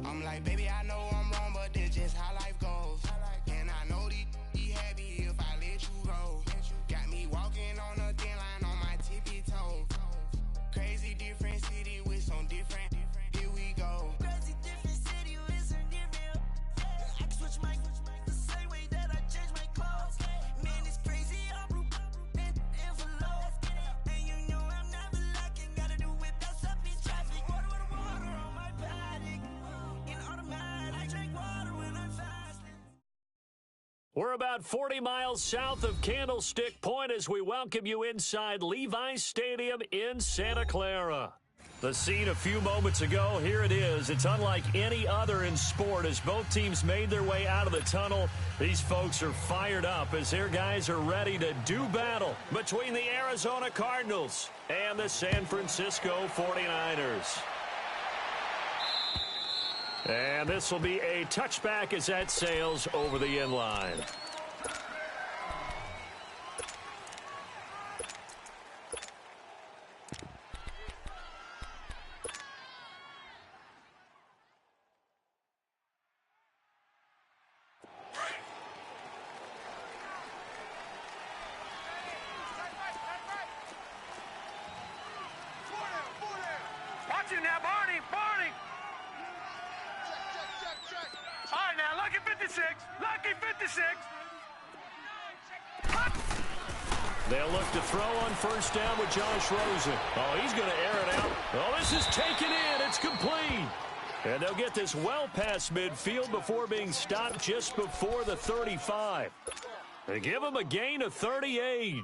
I'm like, baby, I know I'm wrong, but this just how life goes. And I know these happy if I let you go. Got me walking on a thin line on my tippy toes. Crazy different city with some different. Here we go. Crazy different city with some different. I can switch my the same way that I change my clothes. Man, it's crazy. I'm and envelope. And you know I'm never lacking. Gotta do it best up in traffic. Water on my paddock. In automatic. I drink water when I'm fasting. We're about 40 miles south of Candlestick Point as we welcome you inside Levi's Stadium in Santa Clara. The scene a few moments ago, here it is. It's unlike any other in sport as both teams made their way out of the tunnel. These folks are fired up as their guys are ready to do battle between the Arizona Cardinals and the San Francisco 49ers. And this will be a touchback as that sails over the end line. Watch it now, Barney! All right, now, lucky 56. Lucky 56. They'll look to throw on first down with Josh Rosen. Oh, he's going to air it out. Oh, this is taken in. It's complete. And they'll get this well past midfield before being stopped just before the 35. They give him a gain of 38.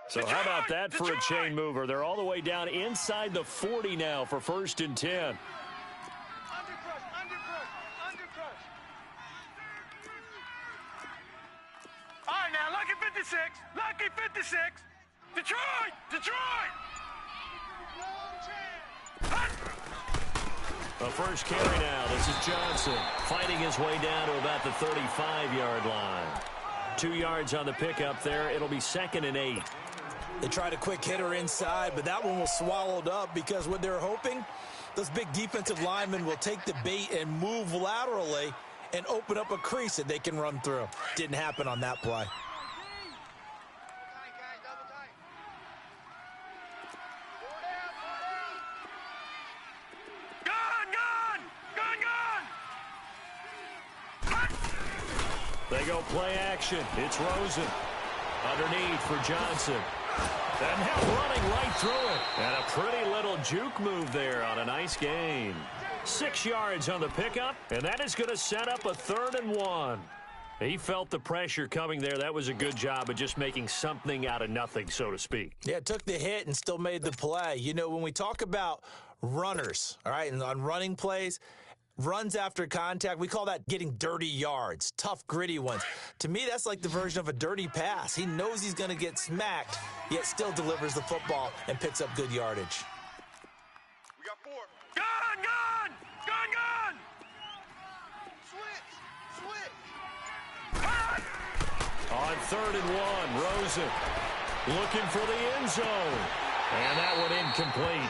So how about that for a chain mover? They're all the way down inside the 40 now for 1st and 10. Undercrush. All right, now, lucky 56. Lucky 56. Detroit. The first carry now. This is Johnson fighting his way down to about the 35-yard line. 2 yards on the pickup there. It'll be 2nd and 8. They tried a quick hitter inside, but that one was swallowed up because what they're hoping, those big defensive linemen will take the bait and move laterally and open up a crease that they can run through. Didn't happen on that play. They go play action. It's Rosen. Underneath for Johnson. And now running right through it. And a pretty little juke move there on a nice gain. 6 yards on the pickup, and that is going to set up a 3rd and 1. He felt the pressure coming there. That was a good job of just making something out of nothing, so to speak. Yeah, took the hit and still made the play. You know, when we talk about runners, all right, and on running plays, runs after contact, we call that getting dirty yards, tough, gritty ones. To me, that's like the version of a dirty pass. He knows he's going to get smacked, yet still delivers the football and picks up good yardage. We got 4. Gun! Switch! On 3rd and 1, Rosen looking for the end zone. And that one incomplete.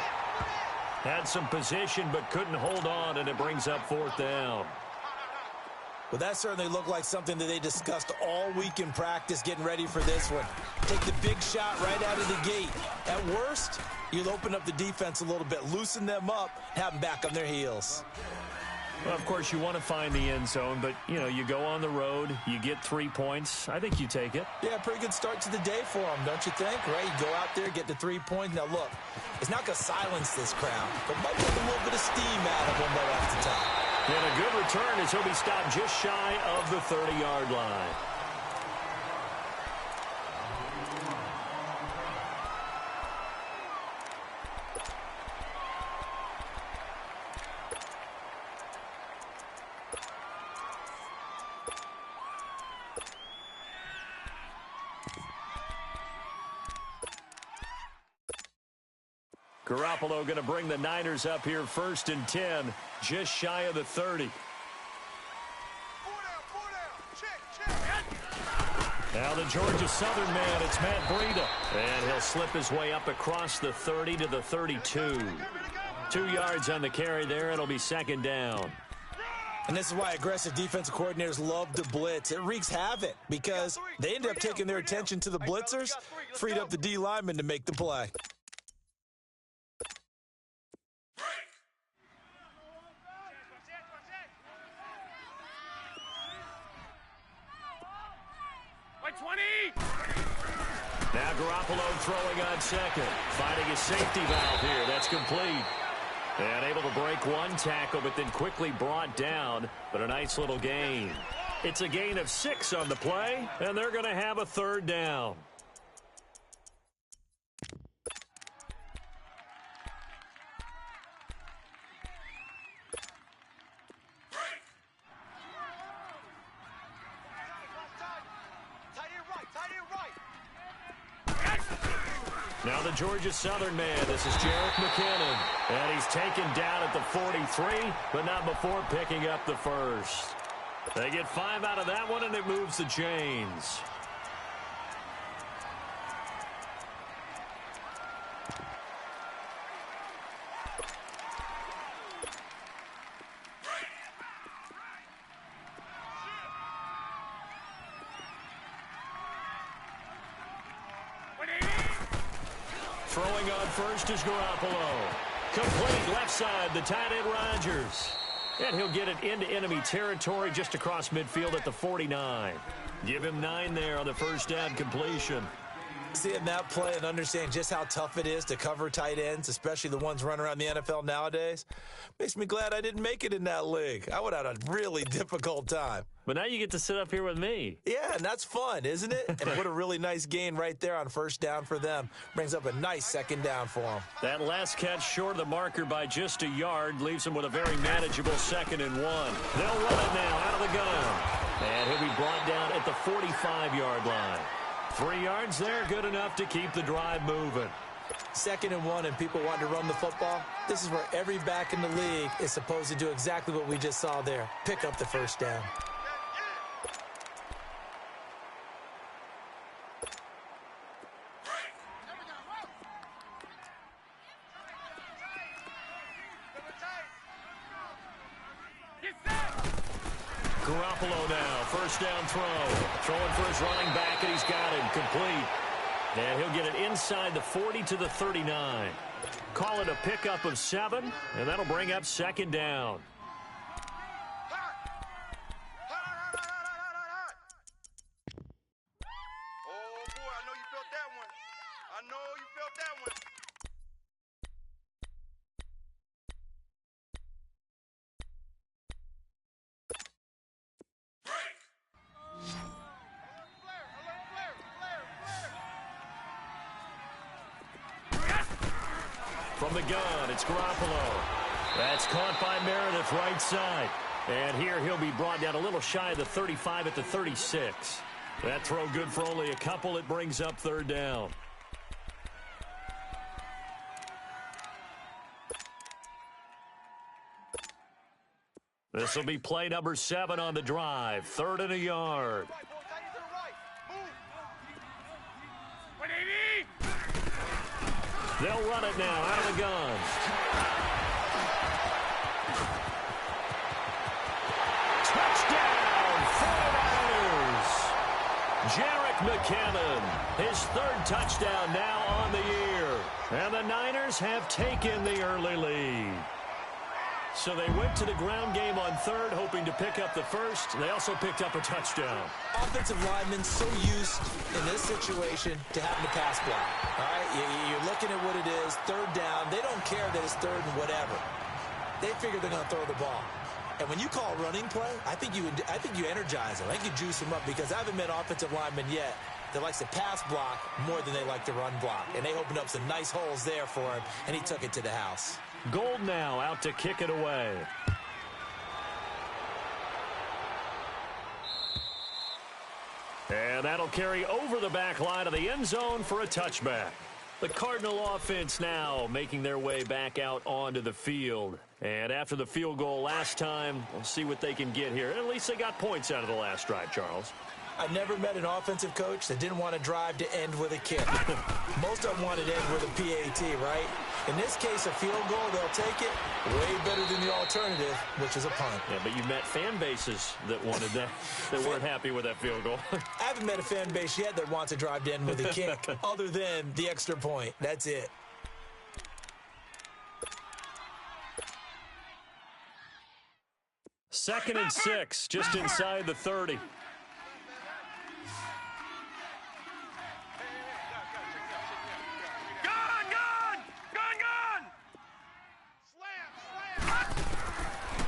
Had some position but couldn't hold on, and it brings up 4th down. Well, that certainly looked like something that they discussed all week in practice getting ready for this one. Take the big shot right out of the gate. At worst, you'll open up the defense a little bit, loosen them up, have them back on their heels. Well, of course, you want to find the end zone, but, you know, you go on the road, you get 3 points. I think you take it. Yeah, pretty good start to the day for them, don't you think? Right? You go out there, get the 3 points. Now, look, it's not going to silence this crowd, but might take a little bit of steam out of them right off the top. And a good return as he'll be stopped just shy of the 30-yard line. Garoppolo going to bring the Niners up here 1st and 10, just shy of the 30. Now the Georgia Southern man, it's Matt Breida. And he'll slip his way up across the 30 to the 32. 2 yards on the carry there. It'll be second down. And this is why aggressive defensive coordinators love to blitz. It wreaks havoc because they end up taking their attention to the blitzers, freed up the D lineman to make the play. Now Garoppolo throwing on second. Finding his safety valve here. That's complete. And able to break one tackle, but then quickly brought down. But a nice little gain. It's a gain of 6 on the play, and they're going to have a third down. Now the Georgia Southern man, this is Jerick McKinnon. And he's taken down at the 43, but not before picking up the first. They get 5 out of that one, and it moves the chains. Throwing on first is Garoppolo. Complete left side, the tight end Rodgers. And he'll get it into enemy territory just across midfield at the 49. Give him 9 there on the first down completion. Seeing that play and understanding just how tough it is to cover tight ends, especially the ones running around the NFL nowadays, makes me glad I didn't make it in that league. I would have had a really difficult time. But now you get to sit up here with me. Yeah, and that's fun, isn't it? And what a really nice gain right there on first down for them. Brings up a nice second down for them. That last catch short of the marker by just a yard leaves them with a very manageable 2nd and 1. They'll run it now out of the gun. And he'll be brought down at the 45-yard line. 3 yards there, good enough to keep the drive moving. 2nd and 1 and people want to run the football. This is where every back in the league is supposed to do exactly what we just saw there. Pick up the first down. Garoppolo now, first down throw. Throwing for his running back, and he's got him complete. And he'll get it inside the 40 to the 39. Call it a pickup of 7, and that'll bring up second down. Oh, boy, I know you felt that one. I know you felt that one. From the gun, it's Garoppolo. That's caught by Meredith, right side. And here he'll be brought down a little shy of the 35 at the 36. That throw good for only a couple. It brings up third down. This will be play number 7 on the drive. 3rd and a yard. They'll run it now out of the gun. Touchdown, 49ers. Jerick McKinnon, his 3rd touchdown now on the year. And the Niners have taken the early lead. So they went to the ground game on 3rd, hoping to pick up the first. They also picked up a touchdown. Offensive linemen so used in this situation to having to pass block. All right, you're looking at what it is, 3rd down. They don't care that it's 3rd and whatever. They figure they're going to throw the ball. And when you call a running play, I think you energize them. I think you juice them up because I haven't met offensive linemen yet that likes to pass block more than they like to run block. And they opened up some nice holes there for him, and he took it to the house. Gold now out to kick it away. And that'll carry over the back line of the end zone for a touchback. The Cardinal offense now making their way back out onto the field. And after the field goal last time, we'll see what they can get here. At least they got points out of the last drive, Charles. I never met an offensive coach that didn't want to drive to end with a kick. Most of them wanted to end with a PAT, right? In this case, a field goal, they'll take it way better than the alternative, which is a punt. Yeah, but you met fan bases that wanted that, that weren't happy with that field goal. I haven't met a fan base yet that wants to drive to end with a kick other than the extra point. That's it. Second and 6, just inside the 30.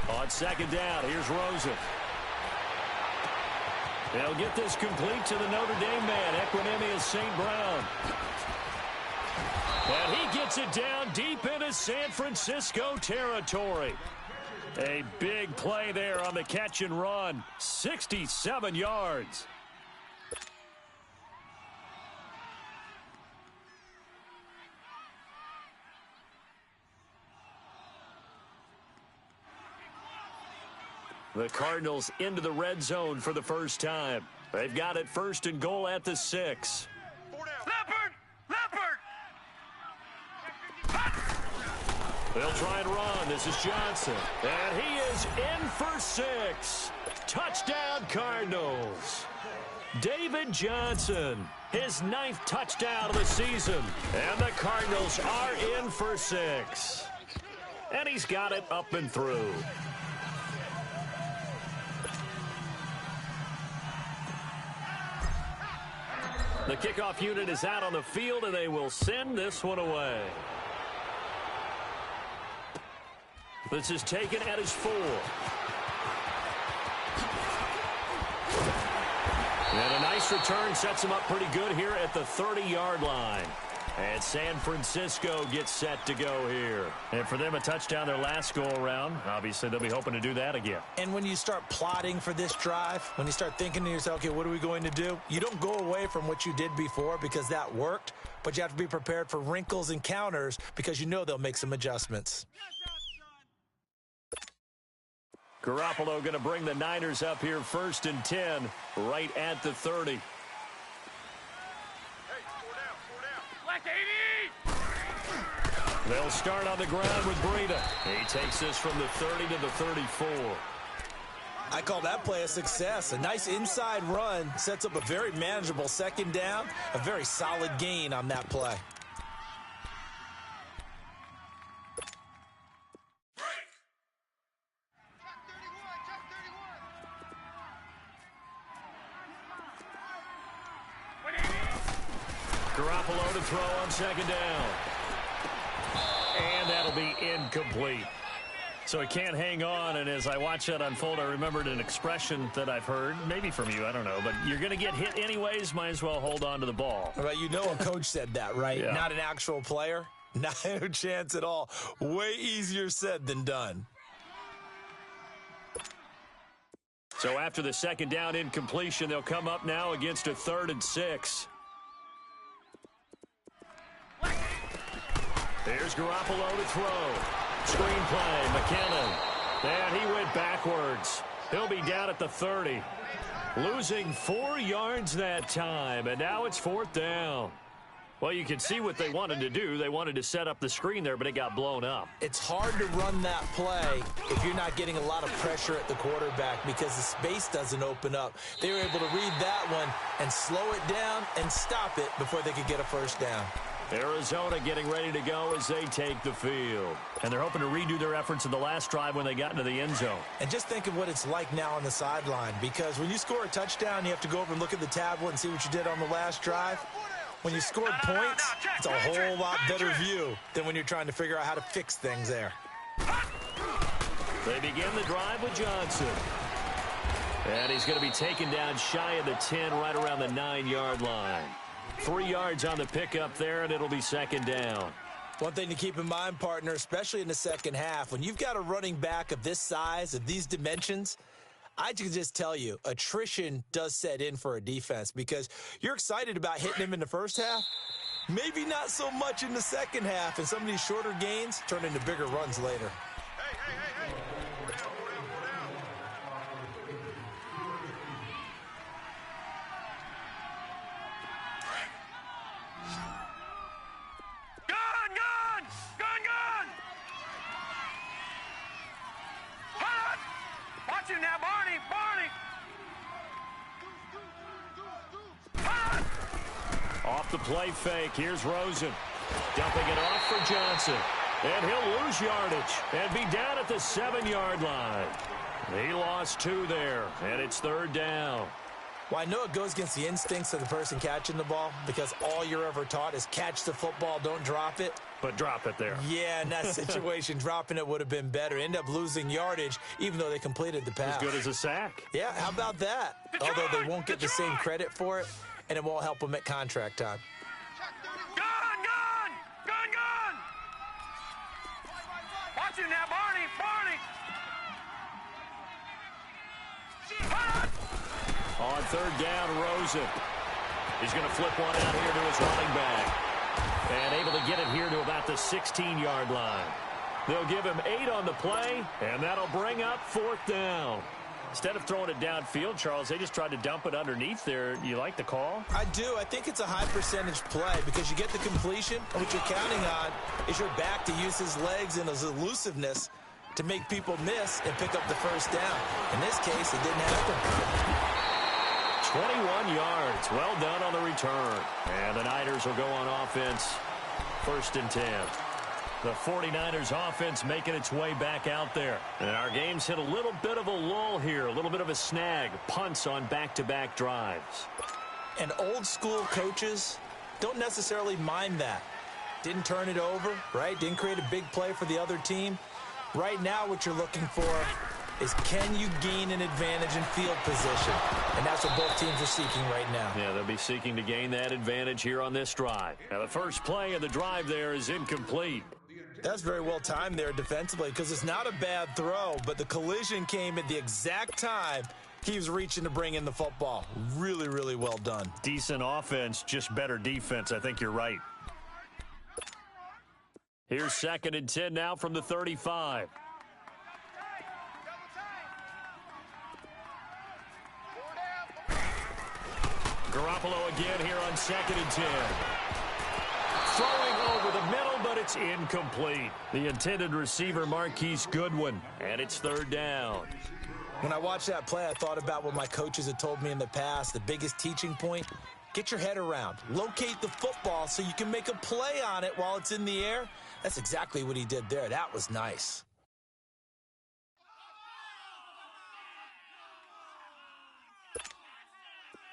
On second down, here's Rosen. They'll get this complete to the Notre Dame man, Equinemius St. Brown. And he gets it down deep into San Francisco territory. A big play there on the catch and run. 67 yards. The Cardinals into the red zone for the first time. They've got it first and goal at the 6. Leopard! They'll try and run. This is Johnson. And he is in for 6. Touchdown, Cardinals. David Johnson, his 9th touchdown of the season. And the Cardinals are in for 6. And he's got it up and through. The kickoff unit is out on the field, and they will send this one away. This is taken at his 4. And a nice return sets him up pretty good here at the 30-yard line. And San Francisco gets set to go here. And for them, a touchdown their last go-around. Obviously, they'll be hoping to do that again. And when you start plotting for this drive, when you start thinking to yourself, okay, what are we going to do? You don't go away from what you did before because that worked, but you have to be prepared for wrinkles and counters because you know they'll make some adjustments. Garoppolo going to bring the Niners up here first and 10, right at the 30. They'll start on the ground with Breida. He takes this from the 30 to the 34. I call that play a success. A nice inside run sets up a very manageable second down, a very solid gain on that play. Garoppolo to throw on second down. And that'll be incomplete. So he can't hang on, and as I watch that unfold, I remembered an expression that I've heard, maybe from you, I don't know, but you're going to get hit anyways, might as well hold on to the ball. Right, you know a coach said that, right? Yeah. Not an actual player. Not a chance at all. Way easier said than done. So after the second down incompletion, they'll come up now against a 3rd and 6. Here's Garoppolo to throw. Screen play, McKinnon. And he went backwards. He'll be down at the 30. Losing 4 yards that time, and now it's 4th down. Well, you can see what they wanted to do. They wanted to set up the screen there, but it got blown up. It's hard to run that play if you're not getting a lot of pressure at the quarterback because the space doesn't open up. They were able to read that one and slow it down and stop it before they could get a first down. Arizona getting ready to go as they take the field. And they're hoping to redo their efforts in the last drive when they got into the end zone. And just think of what it's like now on the sideline, because when you score a touchdown, you have to go over and look at the tablet and see what you did on the last drive. When you scored points, it's a whole lot better view than when you're trying to figure out how to fix things there. They begin the drive with Johnson. And he's going to be taken down shy of the 10, right around the 9-yard line. 3 yards on the pickup there, and it'll be second down. One thing to keep in mind, partner, especially in the second half, when you've got a running back of this size, of these dimensions, I can just tell you, attrition does set in for a defense because you're excited about hitting him in the first half. Maybe not so much in the second half, and some of these shorter gains turn into bigger runs later. the play fake. Here's Rosen. Dumping it off for Johnson. And he'll lose yardage and be down at the 7-yard line. He lost 2 there, and it's 3rd down. Well, I know it goes against the instincts of the person catching the ball because all you're ever taught is catch the football, don't drop it. But drop it there. Yeah, in that situation, dropping it would have been better. End up losing yardage, even though they completed the pass. As good as a sack. Yeah, how about that? Although they won't get the same credit for it, and it won't help them at contract time. Gun! Watch it now, Barney! On 3rd down, Rosen. He's going to flip one out here to his running back. And able to get it here to about the 16-yard line. They'll give him 8 on the play, and that'll bring up 4th down. Instead of throwing it downfield, Charles, they just tried to dump it underneath there. You like the call? I do. I think it's a high percentage play because you get the completion, and what you're counting on is your back to use his legs and his elusiveness to make people miss and pick up the 1st down. In this case, it didn't happen. 21 yards. Well done on the return. And the Niners will go on offense. 1st and 10. The 49ers offense making its way back out there. And our game's hit a little bit of a lull here, a little bit of a snag. Punts on back-to-back drives. And old school coaches don't necessarily mind that. Didn't turn it over, right? Didn't create a big play for the other team. Right now what you're looking for is can you gain an advantage in field position? And that's what both teams are seeking right now. Yeah, they'll be seeking to gain that advantage here on this drive. Now, the first play of the drive there is incomplete. That's very well timed there defensively because it's not a bad throw, but the collision came at the exact time he was reaching to bring in the football. Really, really well done. Decent offense, just better defense. I think you're right. Here's 2nd and 10 now from the 35. Garoppolo again here on 2nd and 10. Throwing over the middle, but it's incomplete. The intended receiver, Marquise Goodwin, and it's 3rd down. When I watched that play, I thought about what my coaches had told me in the past. The biggest teaching point, get your head around. Locate the football so you can make a play on it while it's in the air. That's exactly what he did there. That was nice.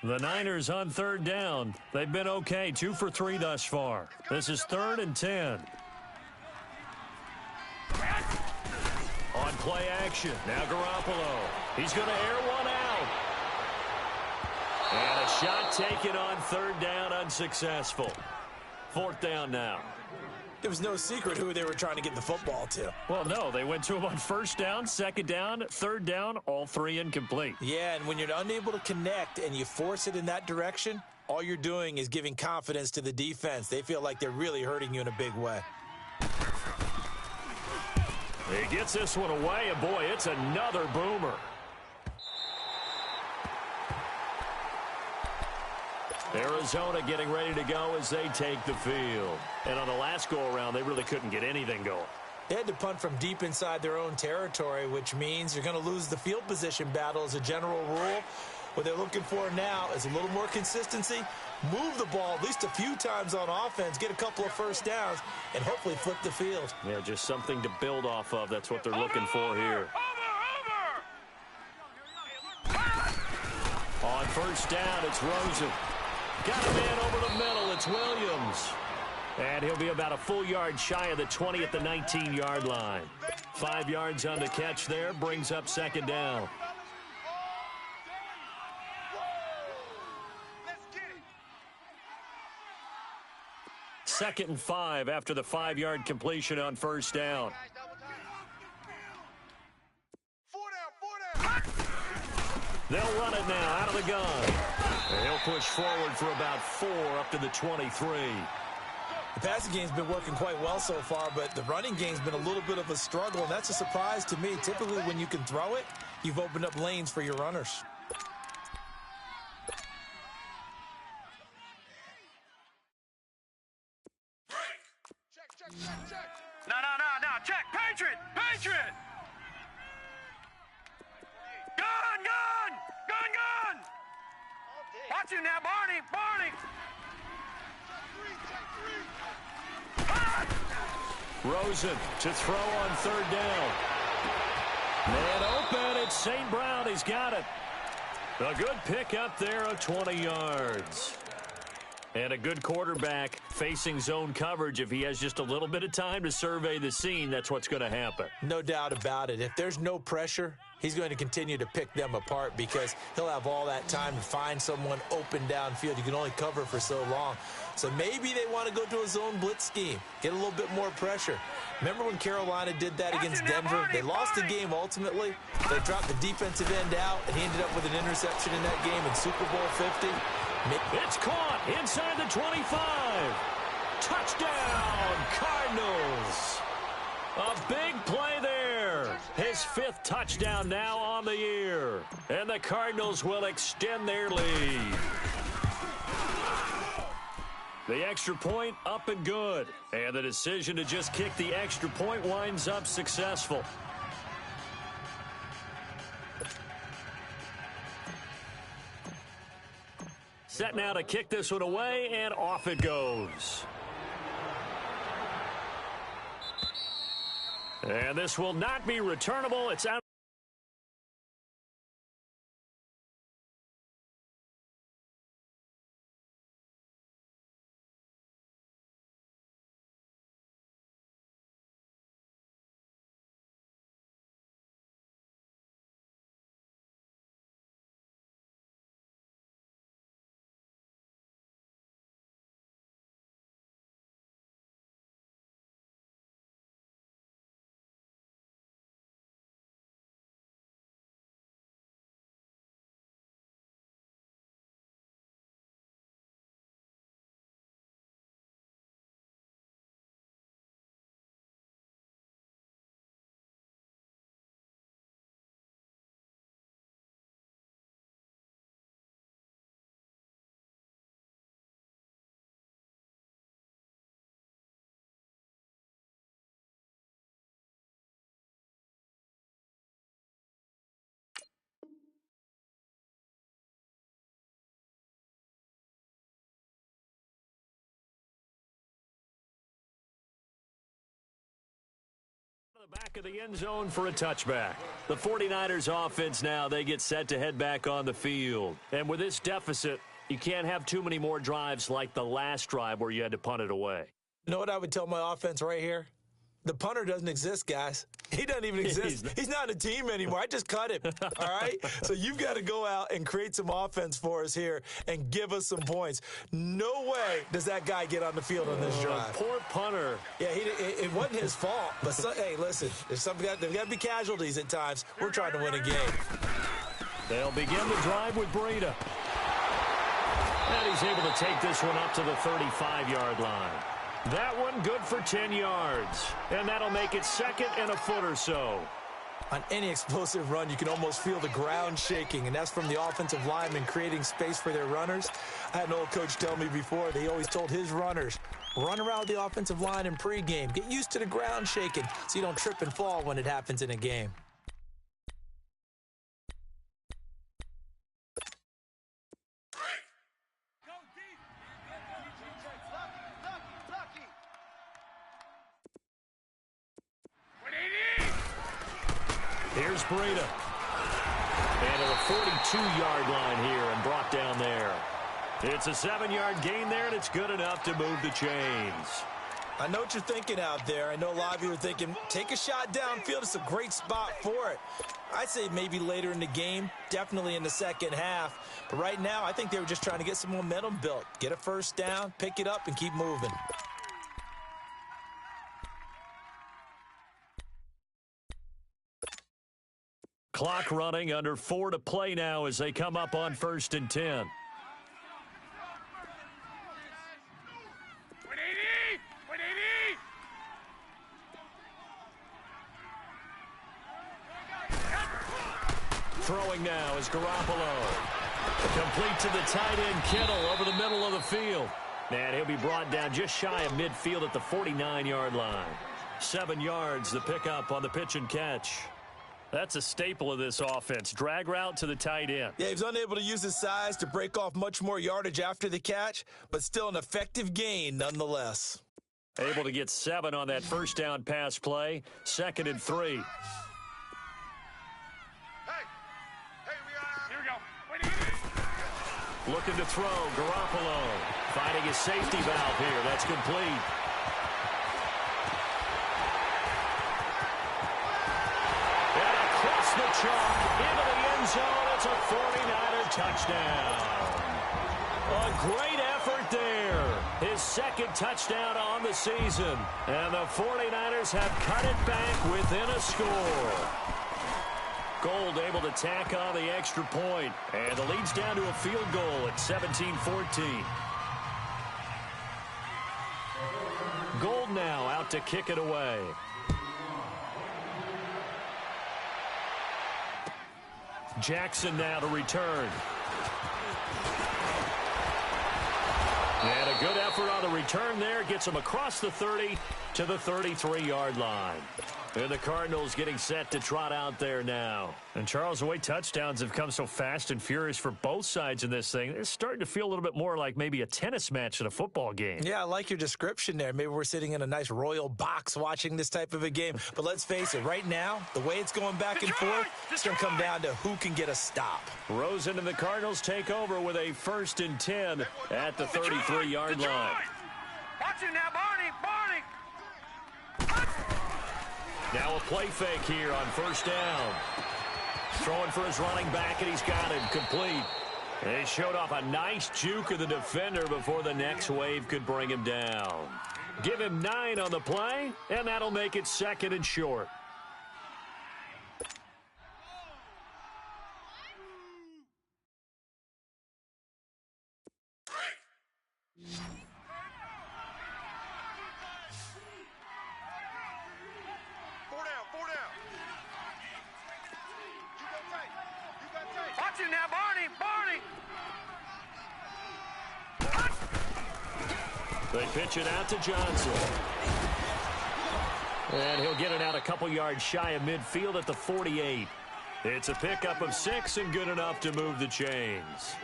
The Niners on 3rd down. They've been okay, 2 for 3 thus far. This is 3rd and 10. On play action, now Garoppolo. He's going to air one out. And a shot taken on 3rd down, unsuccessful. 4th down now. It was no secret who they were trying to get the football to. Well, no, they went to him on 1st down, 2nd down, 3rd down, all 3 incomplete. Yeah, and when you're unable to connect and you force it in that direction, all you're doing is giving confidence to the defense. They feel like they're really hurting you in a big way. He gets this one away, and boy, it's another boomer. Arizona getting ready to go as they take the field. And on the last go-around, they really couldn't get anything going. They had to punt from deep inside their own territory, which means you're going to lose the field position battle as a general rule. What they're looking for now is a little more consistency, move the ball at least a few times on offense, get a couple of 1st downs, and hopefully flip the field. Yeah, just something to build off of. That's what they're looking for here. On 1st down, it's Rosen. Got a man over the middle. It's Williams. And he'll be about a full yard shy of the 20 at the 19-yard line. 5 yards on the catch there. Brings up 2nd down. Second and 5 after the 5-yard completion on 1st down. They'll run it now out of the gun. And he'll push forward for about 4 up to the 23. The passing game's been working quite well so far, but the running game's been a little bit of a struggle, and that's a surprise to me. Typically, when you can throw it, you've opened up lanes for your runners. No, check, Patriot! Gun! Watch him now, Barney! Rosen to throw on third down. And open, it's St. Brown. He's got it. A good pick up there of 20 yards. And a good quarterback facing zone coverage. If he has just a little bit of time to survey the scene, that's what's going to happen. No doubt about it. If there's no pressure, he's going to continue to pick them apart because he'll have all that time to find someone open downfield. You can only cover for so long. So maybe they want to go to a zone blitz scheme, get a little bit more pressure. Remember when Carolina did that against Denver? They lost the game ultimately. They dropped the defensive end out, and he ended up with an interception in that game in Super Bowl 50. It's caught inside the 25. Touchdown, Cardinals. A big play there. His 5th touchdown now on the year. And the Cardinals will extend their lead. The extra point up and good. And the decision to just kick the extra point winds up successful. Set now to kick this one away, and off it goes. And this will not be returnable. It's out. The back of the end zone for a touchback. The 49ers offense now, they get set to head back on the field. And with this deficit, you can't have too many more drives like the last drive where you had to punt it away. You know what I would tell my offense right here? The punter doesn't exist, guys. He doesn't even exist. He's not a team anymore. I just cut him, all right? So you've got to go out and create some offense for us here and give us some points. No way does that guy get on the field on this drive. Poor punter. Yeah, it wasn't his fault. But, hey, listen, there's got to be casualties at times. We're trying to win a game. They'll begin the drive with Breida. And he's able to take this one up to the 35-yard line. That one good for 10 yards. And that'll make it 2nd and a foot or so. On any explosive run, you can almost feel the ground shaking, and that's from the offensive linemen creating space for their runners. I had an old coach tell me before that he always told his runners, run around with the offensive line in pregame. Get used to the ground shaking so you don't trip and fall when it happens in a game. Here's Breida. And at a 42-yard line here and brought down there. It's a 7-yard gain there, and it's good enough to move the chains. I know what you're thinking out there. I know a lot of you are thinking, take a shot downfield. It's a great spot for it. I'd say maybe later in the game, definitely in the second half. But right now, I think they were just trying to get some momentum built. Get a first down, pick it up, and keep moving. Clock running, under 4 to play now as they come up on 1st and 10. Throwing now is Garoppolo. Complete to the tight end, Kittle, over the middle of the field. And he'll be brought down just shy of midfield at the 49-yard line. 7 yards, the pickup on the pitch and catch. That's a staple of this offense. Drag route to the tight end. Yeah, he was unable to use his size to break off much more yardage after the catch, but still an effective gain nonetheless. Able to get 7 on that first down pass play. 2nd and 3. Here we go. Looking to throw. Garoppolo finding his safety valve here. That's complete. And across the chalk into the end zone. It's a 49er touchdown. A great effort there. His 2nd touchdown on the season. And the 49ers have cut it back within a score. Gold able to tack on the extra point. And the lead's down to a field goal at 17-14. Gold now out to kick it away. Jackson now to return. And a good effort on the return there. Gets him across the 30 to the 33-yard line. And the Cardinals getting set to trot out there now. And, Charles, the way touchdowns have come so fast and furious for both sides in this thing, it's starting to feel a little bit more like maybe a tennis match in a football game. Yeah, I like your description there. Maybe we're sitting in a nice royal box watching this type of a game. But let's face it, right now, the way it's going back and forth, it's going to come down to who can get a stop. Rosen and the Cardinals take over with a 1st and 10 at the 33-yard line. Watch him now, Barney. Now a play fake here on 1st down. Throwing for his running back, and he's got it complete. They showed off a nice juke of the defender before the next wave could bring him down. Give him 9 on the play, and that'll make it 2nd and short. Watch him now, Barney. They pitch it out to Johnson. And he'll get it out a couple yards shy of midfield at the 48. It's a pickup of 6 and good enough to move the chains.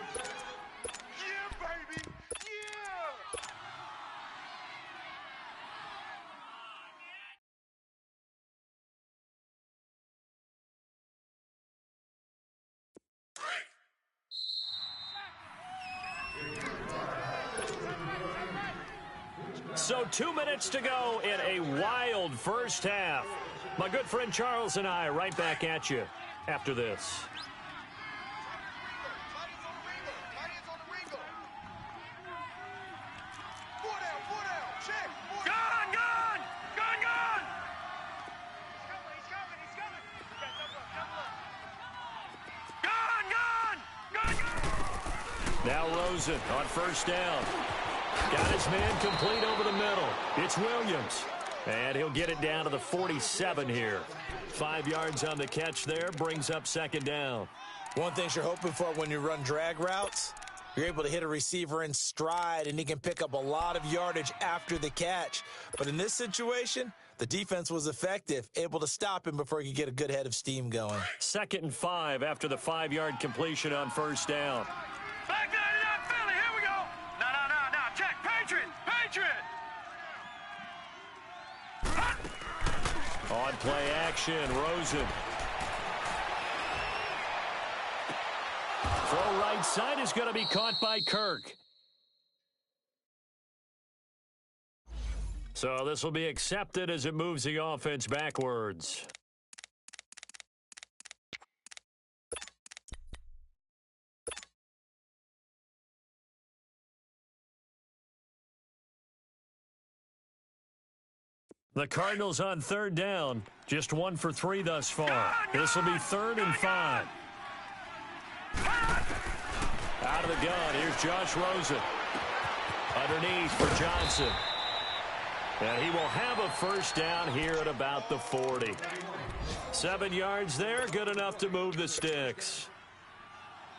So 2 minutes to go in a wild first half. My good friend Charles and I right back at you after this. Now Rosen on 1st down. Got his man complete over the middle. It's Williams. And he'll get it down to the 47 here. 5 yards on the catch there. Brings up 2nd down. One thing you're hoping for when you run drag routes, you're able to hit a receiver in stride, and he can pick up a lot of yardage after the catch. But in this situation, the defense was effective, able to stop him before he could get a good head of steam going. 2nd and 5 after the 5-yard completion on 1st down. Back 99 Philly, here we go. No, check, Patriot. On play action, Rosen. Throw right side is going to be caught by Kirk. So this will be accepted as it moves the offense backwards. The Cardinals on 3rd down. Just 1 for 3 thus far. This will be 3rd and 5. Out of the gun. Here's Josh Rosen. Underneath for Johnson. And he will have a 1st down here at about the 40. 7 yards there. Good enough to move the sticks.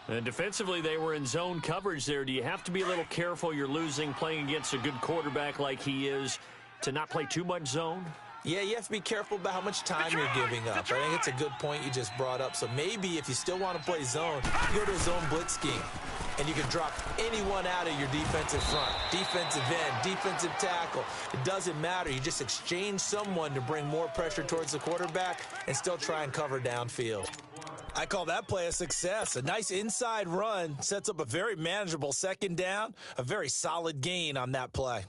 And defensively, they were in zone coverage there. Do you have to be a little careful? You're losing playing against a good quarterback like he is, to not play too much zone? Yeah, you have to be careful about how much time you're giving up. I think it's a good point you just brought up. So maybe if you still want to play zone, you go to a zone blitz scheme, and you can drop anyone out of your defensive front, defensive end, defensive tackle. It doesn't matter. You just exchange someone to bring more pressure towards the quarterback and still try and cover downfield. I call that play a success. A nice inside run sets up a very manageable second down, a very solid gain on that play.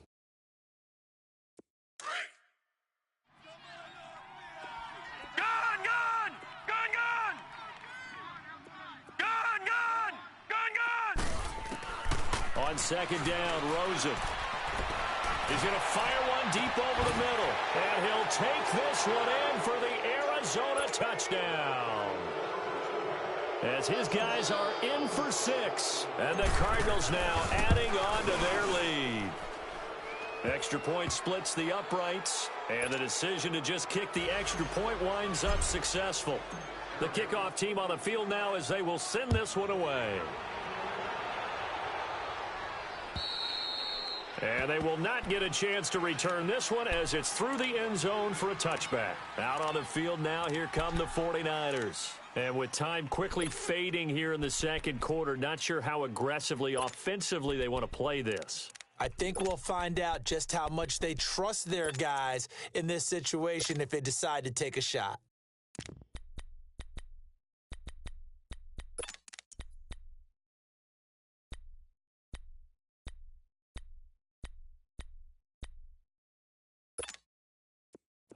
On second down, Rosen. He's going to fire one deep over the middle. And he'll take this one in for the Arizona touchdown. As his guys are in for 6. And the Cardinals now adding on to their lead. Extra point splits the uprights. And the decision to just kick the extra point winds up successful. The kickoff team on the field now as they will send this one away. And they will not get a chance to return this one as it's through the end zone for a touchback. Out on the field now, here come the 49ers. And with time quickly fading here in the second quarter, not sure how aggressively, offensively they want to play this. I think we'll find out just how much they trust their guys in this situation if they decide to take a shot.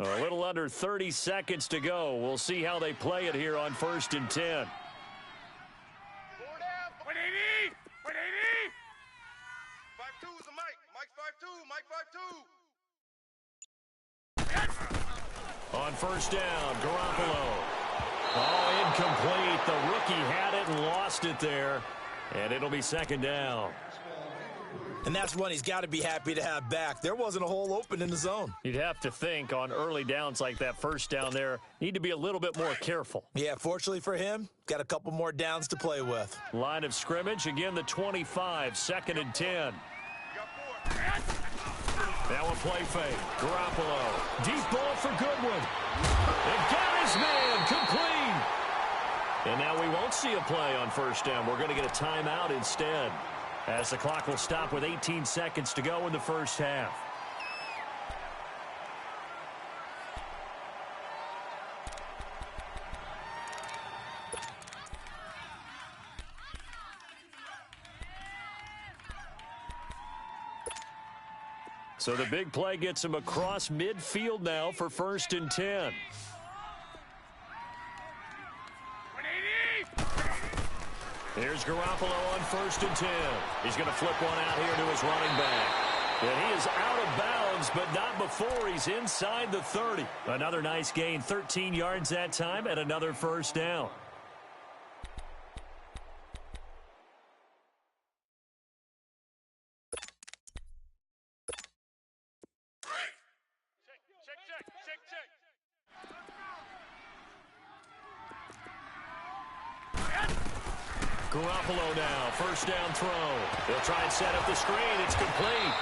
A little under 30 seconds to go. We'll see how they play it here on 1st and 10. 180! 180! 5-2 is a Mike. Mike 5-2. Mike 5-2. On first down, Garoppolo. Oh, incomplete. The rookie had it and lost it there. And it'll be second down. And that's one he's got to be happy to have back. There wasn't a hole open in the zone. You'd have to think on early downs like that first down there, need to be a little bit more careful. Yeah, fortunately for him, got a couple more downs to play with. Line of scrimmage, again the 25, 2nd and 10. Now a play fake. Garoppolo. Deep ball for Goodwin. And got his man complete. And now we won't see a play on first down. We're going to get a timeout instead, as the clock will stop with 18 seconds to go in the first half. So the big play gets him across midfield now for 1st and 10. 180! Here's Garoppolo on 1st and 10. He's going to flip one out here to his running back. And he is out of bounds, but not before he's inside the 30. Another nice gain, 13 yards that time, and another first down. Garoppolo now, first down throw. They'll try and set up the screen. It's complete.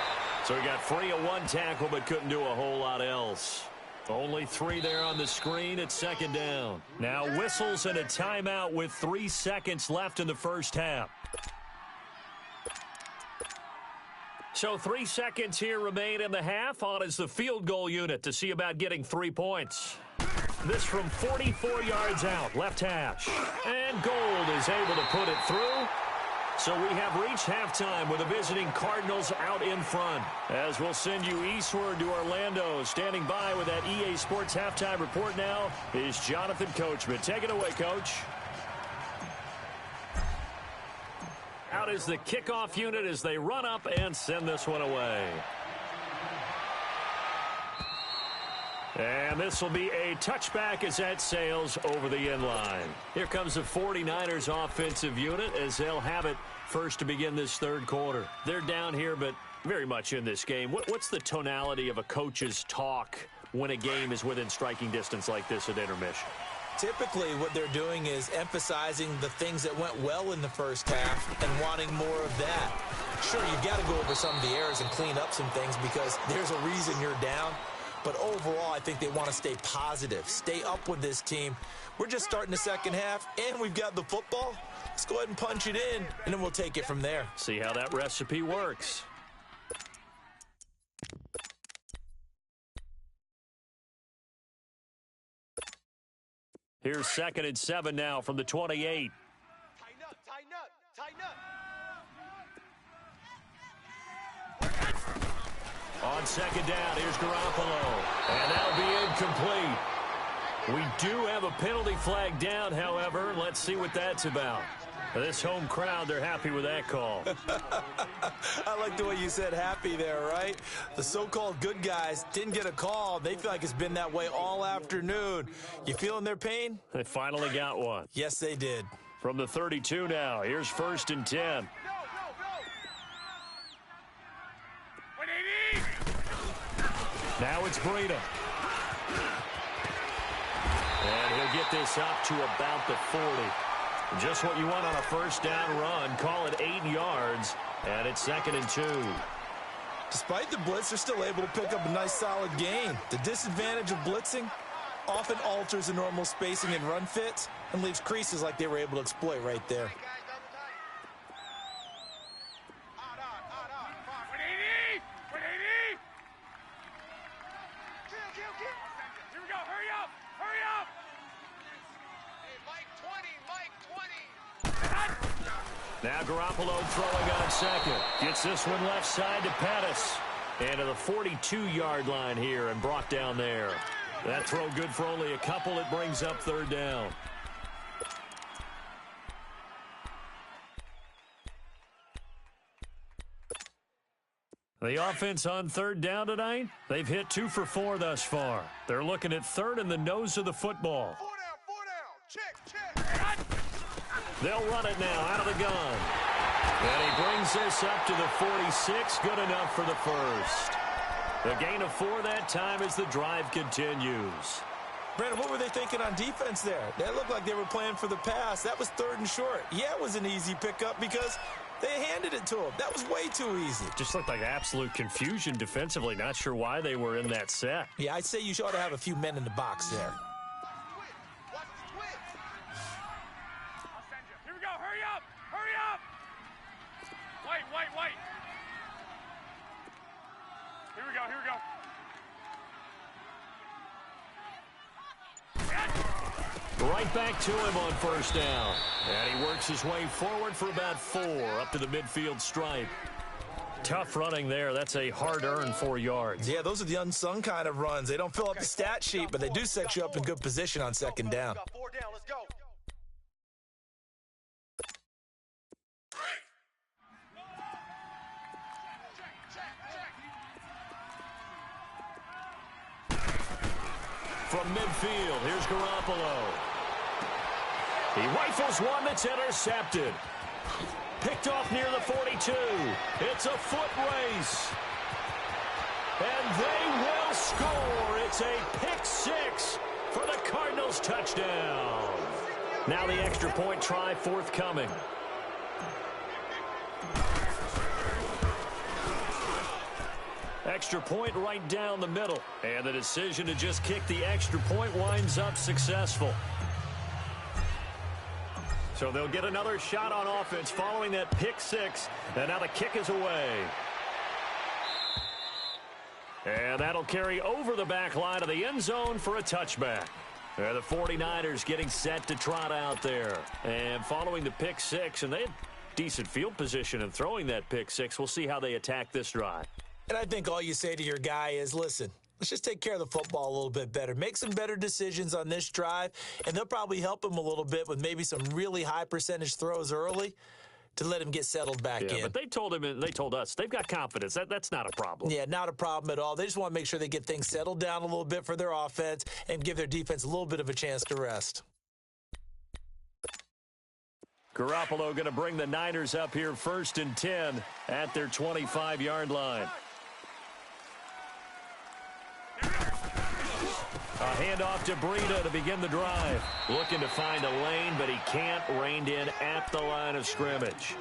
So he got free of one tackle, but couldn't do a whole lot else. Only 3 there on the screen at second down. Now whistles and a timeout with 3 seconds left in the first half. So 3 seconds here remain in the half. On is the field goal unit to see about getting 3 points. This from 44 yards out, left hash. And Gold is able to put it through. So we have reached halftime with the visiting Cardinals out in front. As we'll send you eastward to Orlando. Standing by with that EA Sports halftime report now is Jonathan Coachman. Take it away, Coach. Out is the kickoff unit as they run up and send this one away. And this will be a touchback as that sails over the end line. Here comes the 49ers offensive unit as they'll have it first to begin this third quarter. They're down here, but very much in this game. What's the tonality of a coach's talk when a game is within striking distance like this at intermission? Typically, what they're doing is emphasizing the things that went well in the first half and wanting more of that. Sure, you've got to go over some of the errors and clean up some things because there's a reason you're down. But overall, I think they want to stay positive, stay up with this team. We're just starting the second half, and we've got the football. Let's go ahead and punch it in, and then we'll take it from there. See how that recipe works. Here's 2nd and 7 now from the 28. Tighten up, tighten up, tighten up. On 2nd down, here's Garoppolo. And that'll be incomplete. We do have a penalty flag down, however. Let's see what that's about. This home crowd, they're happy with that call. I like the way you said happy there, right? The so-called good guys didn't get a call. They feel like it's been that way all afternoon. You feeling their pain? They finally got one. Yes, they did. From the 32 now, here's 1st and 10. Now it's Breida. And he'll get this up to about the 40. Just what you want on a 1st down run. Call it 8 yards, and it's 2nd and 2. Despite the blitz, they're still able to pick up a nice solid gain. The disadvantage of blitzing often alters the normal spacing and run fits and leaves creases like they were able to exploit right there. Now Garoppolo throwing on 2nd. Gets this one left side to Pettis. And to the 42-yard line here and brought down there. That throw good for only a couple. It brings up 3rd down. The offense on 3rd down tonight, they've hit 2 for 4 thus far. They're looking at 3rd and the nose of the football. 4 down, check. They'll run it now out of the gun. And he brings this up to the 46. Good enough for the 1st. The gain of 4 that time as the drive continues. Brandon, what were they thinking on defense there? That looked like they were playing for the pass. That was 3rd and short. Yeah, it was an easy pickup because they handed it to him. That was way too easy. Just looked like absolute confusion defensively. Not sure why they were in that set. Yeah, I'd say you ought to have a few men in the box there. Wait. Here we go. Right back to him on 1st down. And he works his way forward for about 4 up to the midfield stripe. Tough running there. That's a hard-earned 4 yards. Yeah, those are the unsung kind of runs. They don't fill up the stat sheet, but they do set you up in good position on 2nd down. 4 down, let's go. From midfield, here's Garoppolo. He rifles one that's intercepted. Picked off near the 42. It's a foot race. And they will score. It's a pick 6 for the Cardinals touchdown. Now the extra point try forthcoming. Extra point right down the middle. And the decision to just kick the extra point winds up successful. So they'll get another shot on offense following that pick 6. And now the kick is away. And that'll carry over the back line of the end zone for a touchback. The 49ers getting set to trot out there. And following the pick 6, and they had decent field position in throwing that pick 6. We'll see how they attack this drive. And I think all you say to your guy is, listen, let's just take care of the football a little bit better. Make some better decisions on this drive, and they'll probably help him a little bit with maybe some really high percentage throws early to let him get settled back in. But they told him and they told us they've got confidence. That's not a problem. Yeah, not a problem at all. They just want to make sure they get things settled down a little bit for their offense and give their defense a little bit of a chance to rest. Garoppolo going to bring the Niners up here 1st and 10 at their 25-yard line. A handoff to Breida to begin the drive. Looking to find a lane, but he can't. Reined in at the line of scrimmage.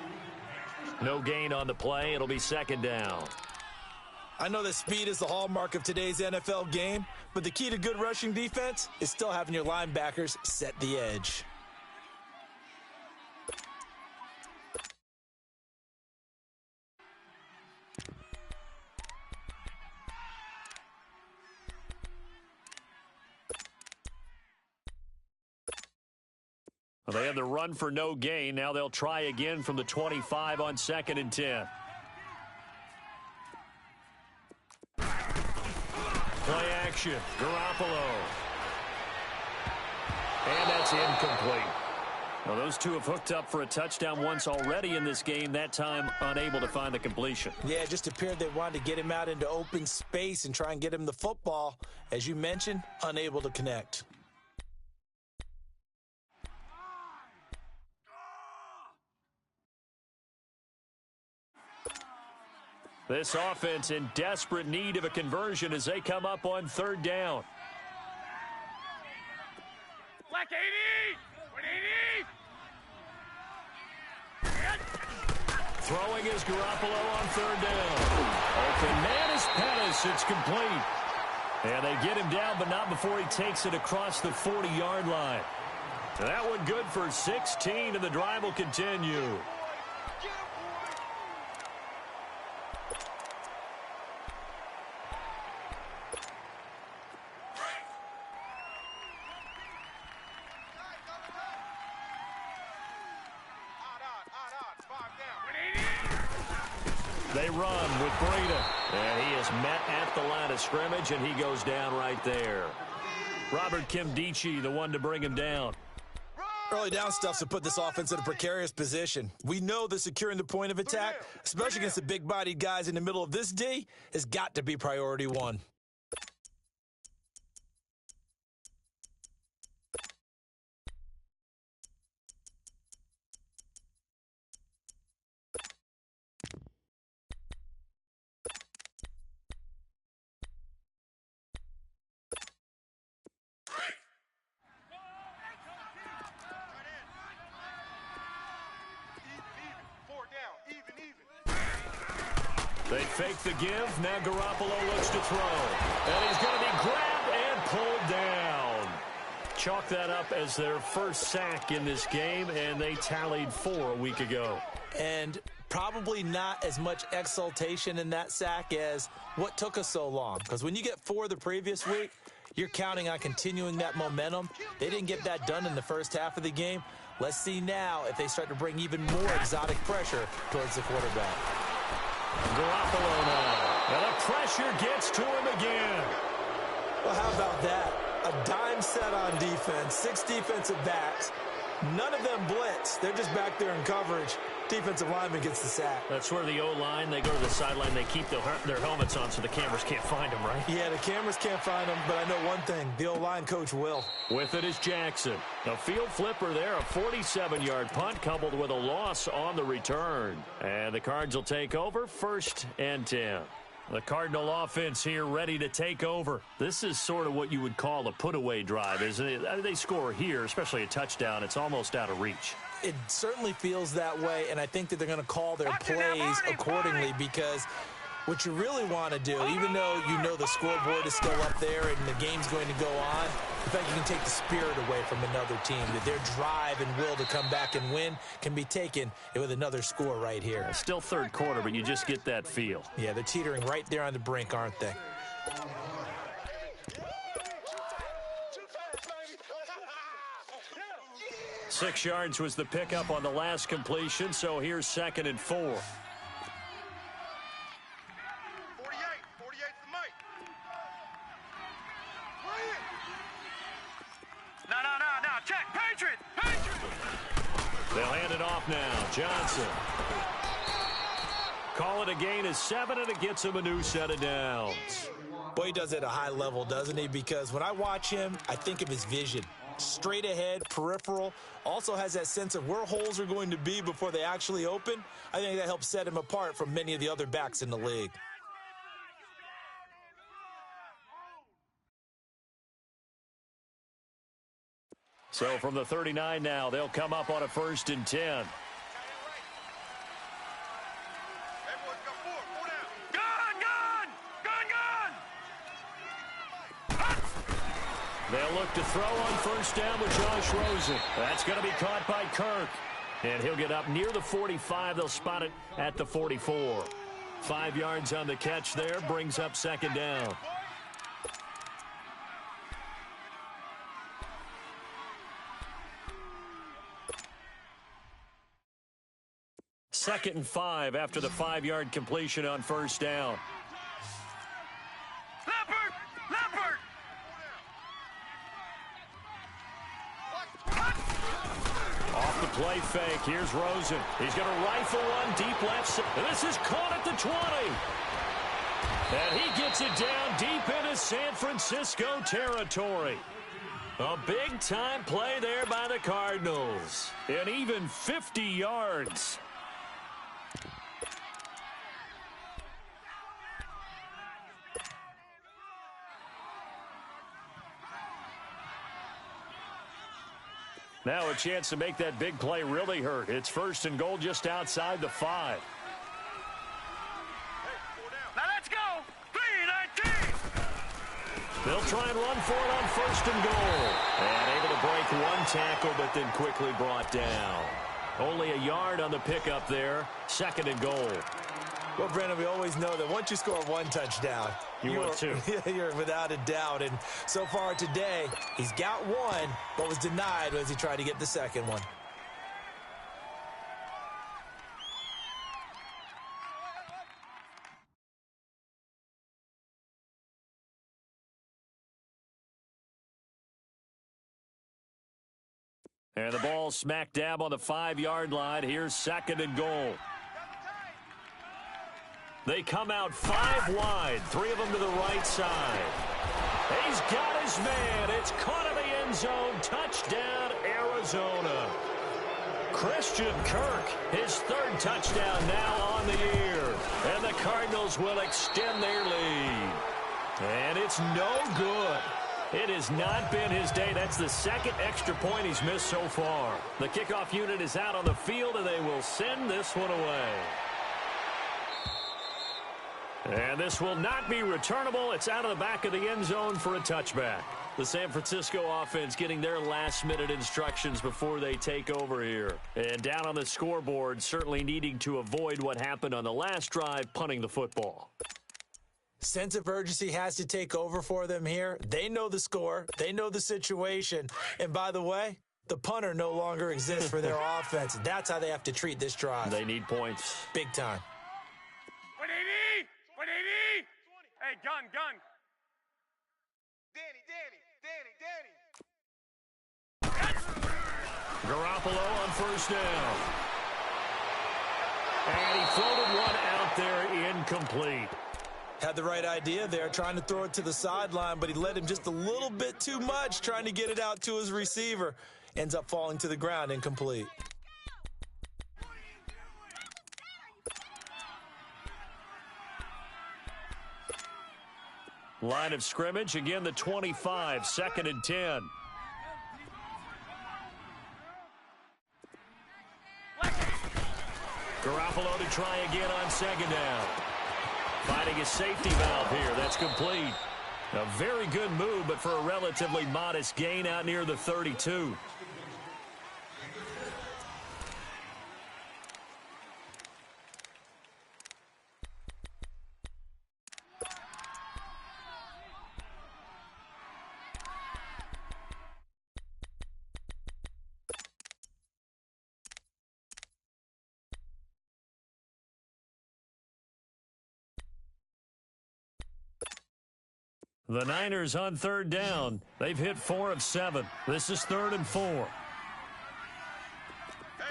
No gain on the play. It'll be 2nd down. I know that speed is the hallmark of today's NFL game, but the key to good rushing defense is still having your linebackers set the edge. Well, they had the run for no gain. Now they'll try again from the 25 on 2nd and 10. Play action. Garoppolo. And that's incomplete. Well, those two have hooked up for a touchdown once already in this game, that time unable to find the completion. Yeah, it just appeared they wanted to get him out into open space and try and get him the football. As you mentioned, unable to connect. This offense in desperate need of a conversion as they come up on 3rd down. Black 80! 180! Throwing is Garoppolo on 3rd down. Open man is Pettis. It's complete. And they get him down, but not before he takes it across the 40-yard line. That one good for 16, and the drive will continue. They run with Breida, and he is met at the line of scrimmage, and he goes down right there. Robert Kimdichie, the one to bring him down. Early down stuff's to put this offense in a precarious position. We know that securing the point of attack, especially against the big-bodied guys in the middle of this D, has got to be priority one. They fake the give. Now Garoppolo looks to throw. And he's going to be grabbed and pulled down. Chalk that up as their first sack in this game, and they tallied 4 a week ago. And probably not as much exultation in that sack as what took us so long. Because when you get 4 the previous week, you're counting on continuing that momentum. They didn't get that done in the first half of the game. Let's see now if they start to bring even more exotic pressure towards the quarterback. Garoppolo now. And the pressure gets to him again. Well, how about that? A dime set on defense, 6 defensive backs. None of them blitz. They're just back there in coverage. Defensive lineman gets the sack. That's where the O-line, they go to the sideline, they keep their helmets on so the cameras can't find them, right? Yeah, the cameras can't find them, but I know one thing. The O-line coach will. With it is Jackson. A field flipper there, a 47-yard punt coupled with a loss on the return. And the Cards will take over 1st and 10. The Cardinal offense here ready to take over. This is sort of what you would call a put-away drive, isn't it? They score here, especially a touchdown. It's almost out of reach. It certainly feels that way, and I think that they're going to call their plays accordingly because what you really want to do, even though you know the scoreboard is still up there and the game's going to go on, the fact you can take the spirit away from another team, that their drive and will to come back and win can be taken with another score right here. Still 3rd quarter, but you just get that feel. Yeah, they're teetering right there on the brink, aren't they? 6 yards was the pickup on the last completion, so here's 2nd and 4. 48's the mic. No. Check. Patriot. They'll hand it off now. Johnson. Call it a gain of 7, and it gets him a new set of downs. Boy, he does it at a high level, doesn't he? Because when I watch him, I think of his vision. Straight ahead, peripheral, also has that sense of where holes are going to be before they actually open. I think that helps set him apart from many of the other backs in the league. So from the 39 now, they'll come up on a 1st and 10. Everyone's got 4 down. Gun! They'll look to throw on first down with Josh Rosen. That's going to be caught by Kirk. And he'll get up near the 45. They'll spot it at the 44. 5 yards on the catch there, brings up second down. Second and 5 after the 5-yard completion on first down. Leopard! Leopard! Off the play fake, here's Rosen. He's going to rifle one deep left. This is caught at the 20. And he gets it down deep into San Francisco territory. A big-time play there by the Cardinals. And even 50 yards. Now a chance to make that big play really hurt. It's first and goal just outside the 5. Now let's go! 3-19! They'll try and run for it on first and goal. And able to break one tackle, but then quickly brought down. Only a yard on the pickup there. Second and goal. Well, Brandon, we always know that once you score one touchdown, you're without a doubt. And so far today, he's got one, but was denied as he tried to get the second one. And the ball smack dab on the 5-yard line. Here's second and goal. They come out 5 wide, 3 of them to the right side. He's got his man. It's caught in the end zone. Touchdown, Arizona. Christian Kirk, his 3rd touchdown now on the year. And the Cardinals will extend their lead. And it's no good. It has not been his day. That's the 2nd extra point he's missed so far. The kickoff unit is out on the field, and they will send this one away. And this will not be returnable. It's out of the back of the end zone for a touchback. The San Francisco offense getting their last-minute instructions before they take over here. And down on the scoreboard, certainly needing to avoid what happened on the last drive, punting the football. Sense of urgency has to take over for them here. They know the score. They know the situation. And by the way, the punter no longer exists for their offense. That's how they have to treat this drive. They need points. Big time. What do you need? What do you need? Hey, gun. Danny. Garoppolo on first down. And he floated one out there incomplete. Had the right idea there, trying to throw it to the sideline, but he led him just a little bit too much, trying to get it out to his receiver. Ends up falling to the ground incomplete. Line of scrimmage, again the 25, 2nd and 10. Garoppolo to try again on 2nd down. Finding a safety valve here. That's complete. A very good move, but for a relatively modest gain out near the 32. The Niners on 3rd down. They've hit 4 of 7. This is 3rd and 4. Hey.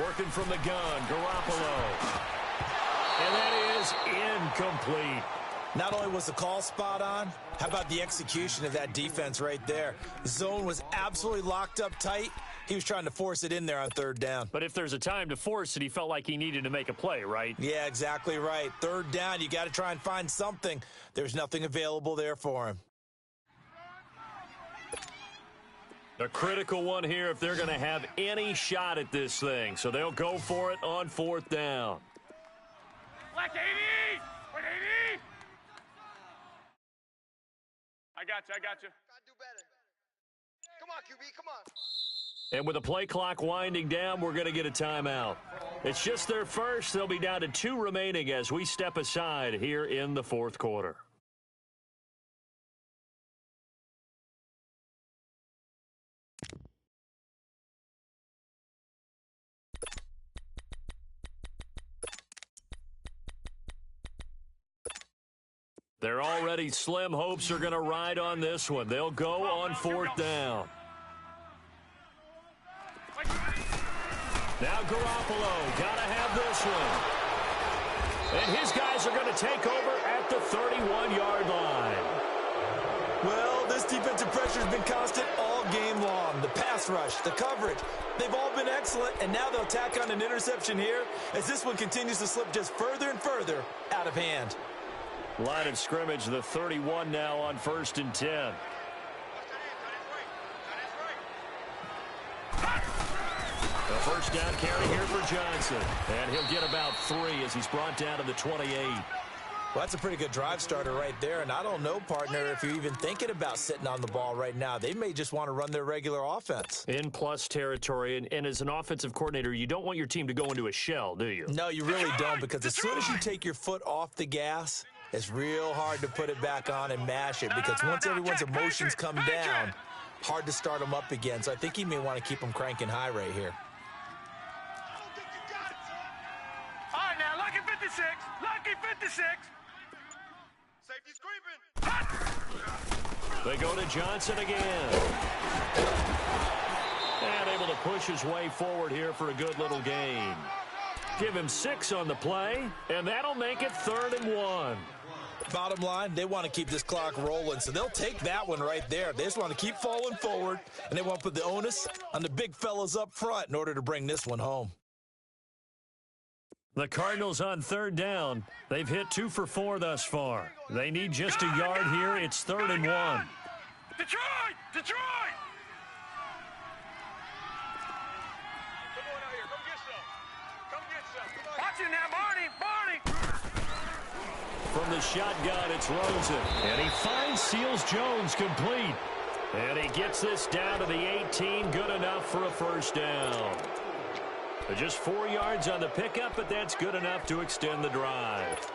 Working from the gun, Garoppolo. And that is incomplete. Not only was the call spot on, how about the execution of that defense right there? The zone was absolutely locked up tight. He was trying to force it in there on 3rd down. But if there's a time to force it, he felt like he needed to make a play, right? Yeah, exactly right. 3rd down, you got to try and find something. There's nothing available there for him. A critical one here if they're going to have any shot at this thing. So they'll go for it on 4th down. What do you need? What do you need? I got you. Gotta do better. Come on, QB, come on. And with the play clock winding down, we're going to get a timeout. It's just their first. They'll be down to 2 remaining as we step aside here in the fourth quarter. Their already slim hopes are going to ride on this one. They'll go on 4th down. Now Garoppolo, got to have this one. And his guys are going to take over at the 31-yard line. Well, this defensive pressure has been constant all game long. The pass rush, the coverage, they've all been excellent, and now they'll tack on an interception here as this one continues to slip just further and further out of hand. Line of scrimmage, the 31 now on 1st and 10. The first down carry here for Johnson. And he'll get about 3 as he's brought down to the 28. Well, that's a pretty good drive starter right there. And I don't know, partner, if you're even thinking about sitting on the ball right now. They may just want to run their regular offense. In plus territory. And as an offensive coordinator, you don't want your team to go into a shell, do you? No, you really don't, because as soon as you take your foot off the gas, it's real hard to put it back on and mash it, because once everyone's emotions come down, hard to start them up again. So I think he may want to keep them cranking high right here. All right, now, lucky 56. Lucky 56. Safety's creeping. They go to Johnson again. And able to push his way forward here for a good little gain. Give him 6 on the play, and that'll make it 3rd and 1. Bottom line, they want to keep this clock rolling, so they'll take that one right there. They just want to keep falling forward, and they want to put the onus on the big fellas up front in order to bring this one home. The Cardinals on 3rd down. They've hit 2 for 4 thus far. They need just a yard here. It's 3rd and 1. Detroit! Detroit! Come on out here. Come get some. Come get some. Come on. Watch it now, Barney! Barney! From the shotgun, it's Rosen. And he finds Seals Jones complete. And he gets this down to the 18. Good enough for a first down. Just 4 yards on the pickup, but that's good enough to extend the drive.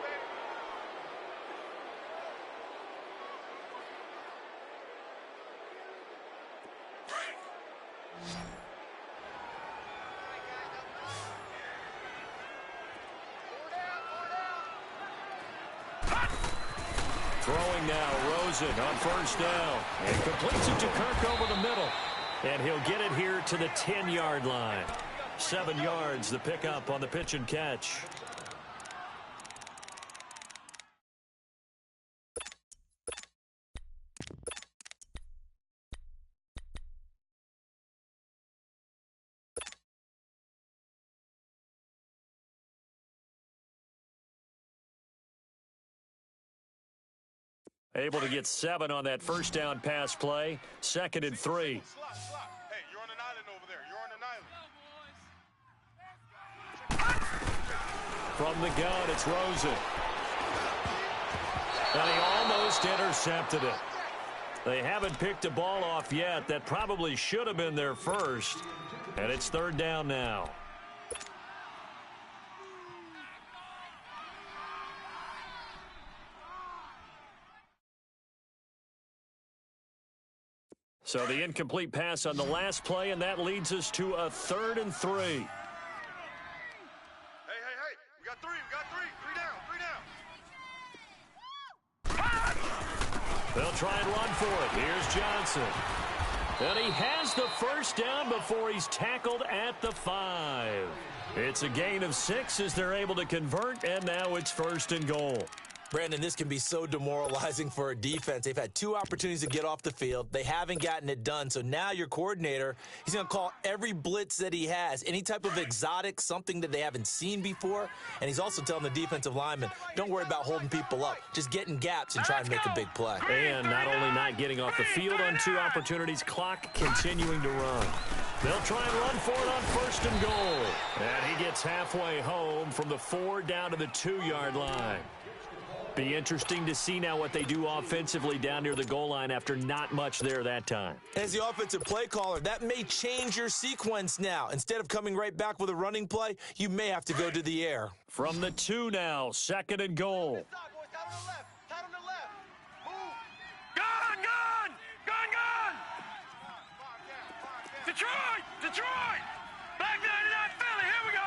Throwing now, Rosen on first down. And completes it to Kirk over the middle. And he'll get it here to the 10-yard line. 7 yards, the pickup on the pitch and catch. Able to get 7 on that first down pass play. 2nd and 3. Slot. Hey, you're on an island over there. You're on an island. From the gun, it's Rosen. And he almost intercepted it. They haven't picked a ball off yet. That probably should have been their first. And it's 3rd down now. So the incomplete pass on the last play, and that leads us to a 3rd and 3. Hey. We got 3. We got 3. 3 down. They'll try and run for it. Here's Johnson. And he has the first down before he's tackled at the 5. It's a gain of 6 as they're able to convert, and now it's 1st and goal. Brandon, this can be so demoralizing for a defense. They've had 2 opportunities to get off the field. They haven't gotten it done. So now your coordinator, he's going to call every blitz that he has, any type of exotic, something that they haven't seen before. And he's also telling the defensive lineman, don't worry about holding people up. Just get in gaps and try and make a big play. And not only not getting off the field on 2 opportunities, clock continuing to run. They'll try and run for it on 1st and goal. And he gets halfway home from the 4 down to the 2-yard line. Be interesting to see now what they do offensively down near the goal line after not much there that time. As the offensive play caller, that may change your sequence now. Instead of coming right back with a running play, you may have to go to the air. From the 2 now, 2nd and goal. Gone, gone! Gone, gone! Detroit! Detroit! Back 99 Philly, here we go!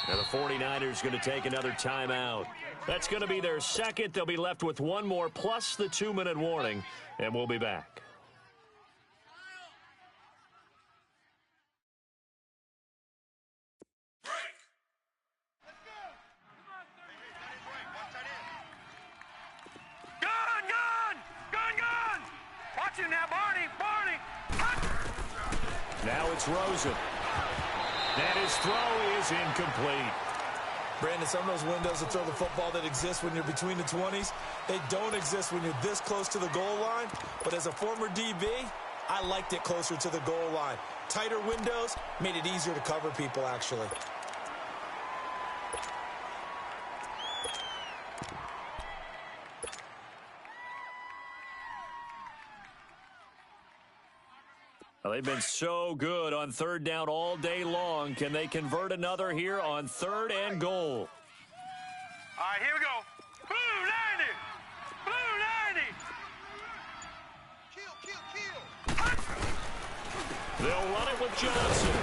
And the 49ers going to take another timeout. That's going to be their second. They'll be left with one more plus the 2-minute warning, and we'll be back. Gone, gone! Gone, gone! Watch him now, Barney! Barney! Now it's Rosen. And his throw is incomplete. Brandon, some of those windows to throw the football that exist when you're between the 20s, they don't exist when you're this close to the goal line. But as a former DB, I liked it closer to the goal line. Tighter windows made it easier to cover people, actually. Well, they've been so good on 3rd down all day long. Can they convert another here on 3rd and goal? All right, here we go. Blue 90! Blue 90! Kill. They'll run it with Johnson.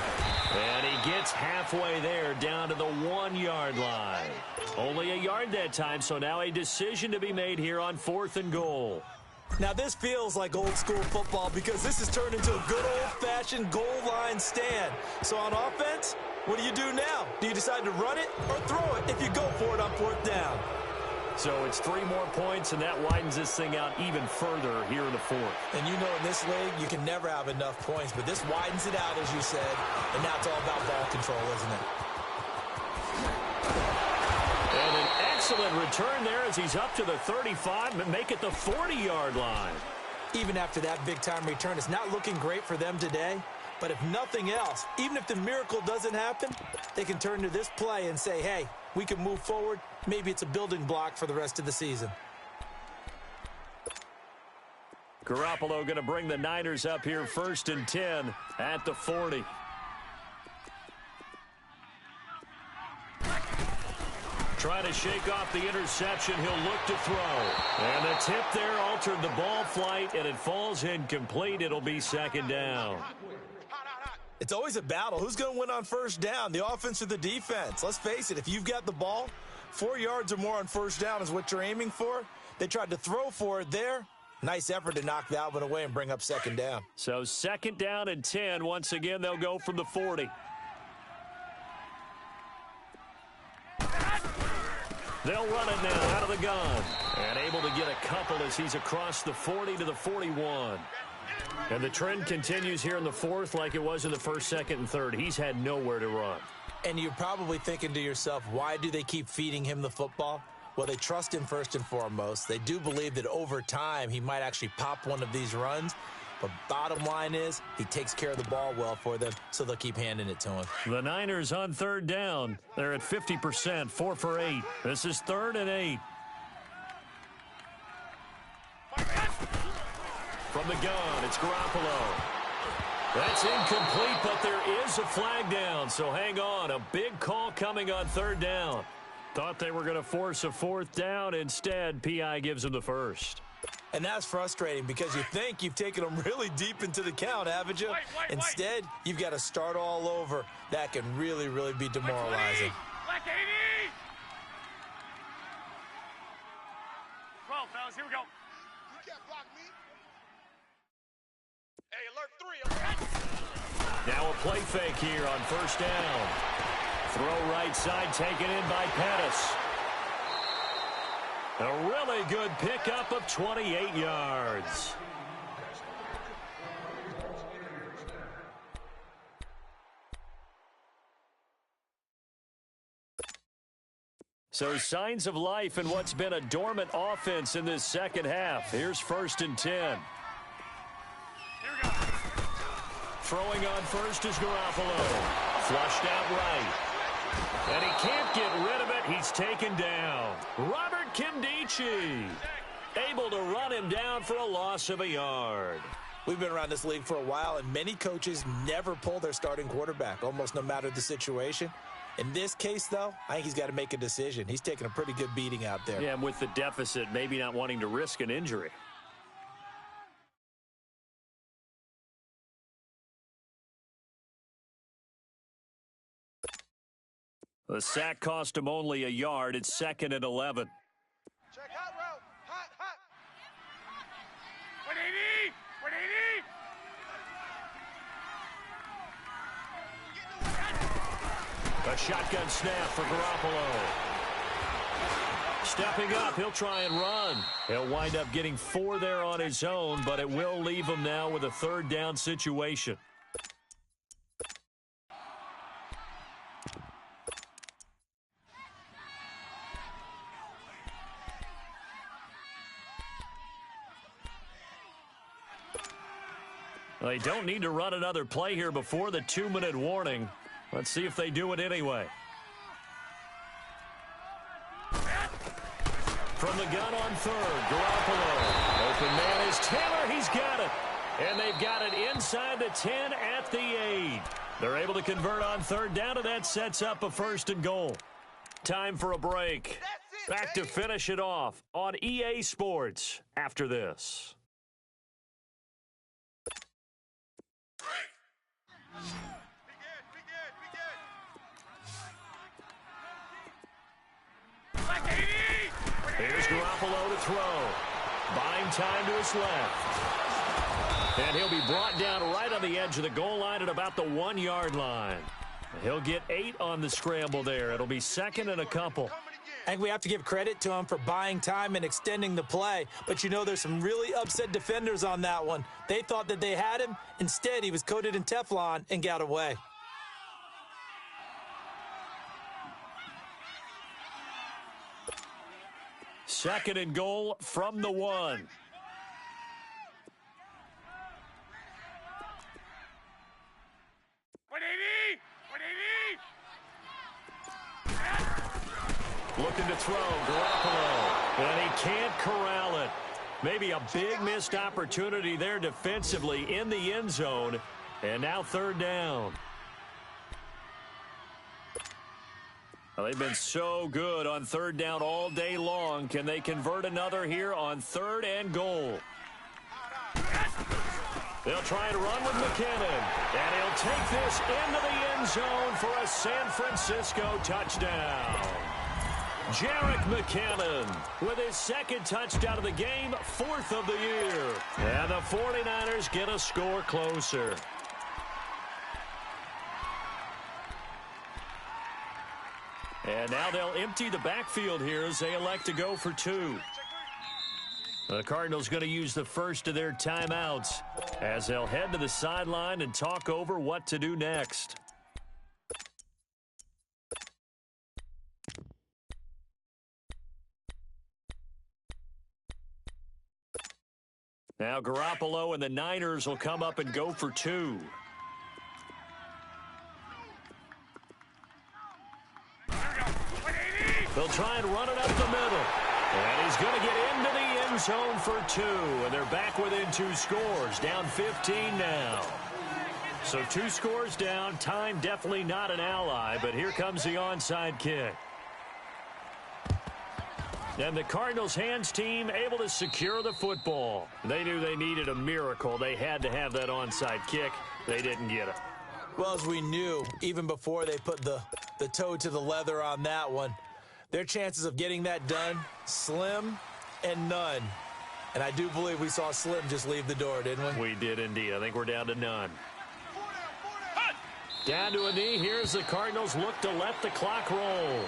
And he gets halfway there down to the 1-yard line. Only a yard that time, so now a decision to be made here on 4th and goal. Now, this feels like old school football because this has turned into a good old-fashioned goal line stand. So on offense, what do you do now? Do you decide to run it or throw it if you go for it on 4th down? So it's 3 more points, and that widens this thing out even further here in the 4th. And you know in this league, you can never have enough points, but this widens it out, as you said, and now it's all about ball control, isn't it? And an excellent return there as he's up to the 35 and make it the 40-yard line. Even after that big-time return, it's not looking great for them today. But if nothing else, even if the miracle doesn't happen, they can turn to this play and say, hey, we can move forward. Maybe it's a building block for the rest of the season. Garoppolo going to bring the Niners up here 1st and 10 at the 40. Trying to shake off the interception. He'll look to throw. And the tip there altered the ball flight, and it falls incomplete. It'll be 2nd down. It's always a battle. Who's going to win on 1st down, the offense or the defense? Let's face it, if you've got the ball, 4 yards or more on 1st down is what you're aiming for. They tried to throw for it there. Nice effort to knock that one away and bring up 2nd down. So 2nd down and 10. Once again, they'll go from the 40. They'll run it now out of the gun. And able to get a couple as he's across the 40 to the 41. And the trend continues here in the 4th like it was in the 1st, 2nd, and 3rd. He's had nowhere to run. And you're probably thinking to yourself, why do they keep feeding him the football? Well, they trust him first and foremost. They do believe that over time he might actually pop one of these runs. But bottom line is he takes care of the ball well for them, so they'll keep handing it to him. The Niners on 3rd down. They're at 50%, 4 for 8. This is 3rd and 8. From the gun, it's Garoppolo. That's incomplete, but there is a flag down, so hang on. A big call coming on 3rd down. Thought they were going to force a 4th down. Instead, P.I. gives them the 1st. And that's frustrating because you think you've taken them really deep into the count, haven't you? Instead, you've got to start all over. That can really, really be demoralizing. Black 80! 12, fellas, here we go. You can't block me. Hey, alert 3. Now a play fake here on 1st down. Throw right side taken in by Pettis. A really good pickup of 28 yards. So signs of life in what's been a dormant offense in this 2nd half. Here's 1st and 10. Here we go. Throwing on 1st is Garoppolo. Flushed out right. And he can't get rid of it. He's taken down. Robert Kimdichie able to run him down for a loss of a yard. We've been around this league for a while, and many coaches never pull their starting quarterback, almost no matter the situation. In this case, though, I think he's got to make a decision. He's taking a pretty good beating out there. Yeah, and with the deficit, maybe not wanting to risk an injury. The sack cost him only a yard. It's 2nd and 11. Check hot route. Hot, hot. What do you need? What do you need? A shotgun snap for Garoppolo. Stepping up, he'll try and run. He'll wind up getting 4 there on his own, but it will leave him now with a 3rd down situation. They don't need to run another play here before the 2-minute warning. Let's see if they do it anyway. From the gun on 3rd, Garoppolo. Open man is Taylor. He's got it. And they've got it inside the 10 at the 8. They're able to convert on 3rd down, and that sets up a 1st and goal. Time for a break. Back to finish it off on EA Sports after this. Here's Garoppolo to throw. Buying time to his left. And he'll be brought down right on the edge of the goal line at about the 1-yard line. He'll get 8 on the scramble there. It'll be 2nd and a couple. I think we have to give credit to him for buying time and extending the play. But, you know, there's some really upset defenders on that one. They thought that they had him. Instead, he was coated in Teflon and got away. Second and goal from the 1. What do you need? What do you need? Looking to throw, Garoppolo. And he can't corral it. Maybe a big missed opportunity there defensively in the end zone. And now 3rd down. Well, they've been so good on 3rd down all day long. Can they convert another here on 3rd and goal? They'll try and run with McKinnon. And he'll take this into the end zone for a San Francisco touchdown. Jerick McKinnon with his 2nd touchdown of the game, 4th of the year. And the 49ers get a score closer. And now they'll empty the backfield here as they elect to go for 2. The Cardinals going to use the first of their timeouts as they'll head to the sideline and talk over what to do next. Now Garoppolo and the Niners will come up and go for 2. They'll try and run it up the middle. And he's going to get into the end zone for 2. And they're back within 2 scores. Down 15 now. So 2 scores down. Time definitely not an ally. But here comes the onside kick. And the Cardinals hands team able to secure the football. They knew they needed a miracle. They had to have that onside kick. They didn't get it. Well, as we knew, even before they put the toe to the leather on that one, their chances of getting that done, slim and none. And I do believe we saw Slim just leave the door, didn't we? We did indeed. I think we're down to none. Down to a knee. Here's the Cardinals look to let the clock roll.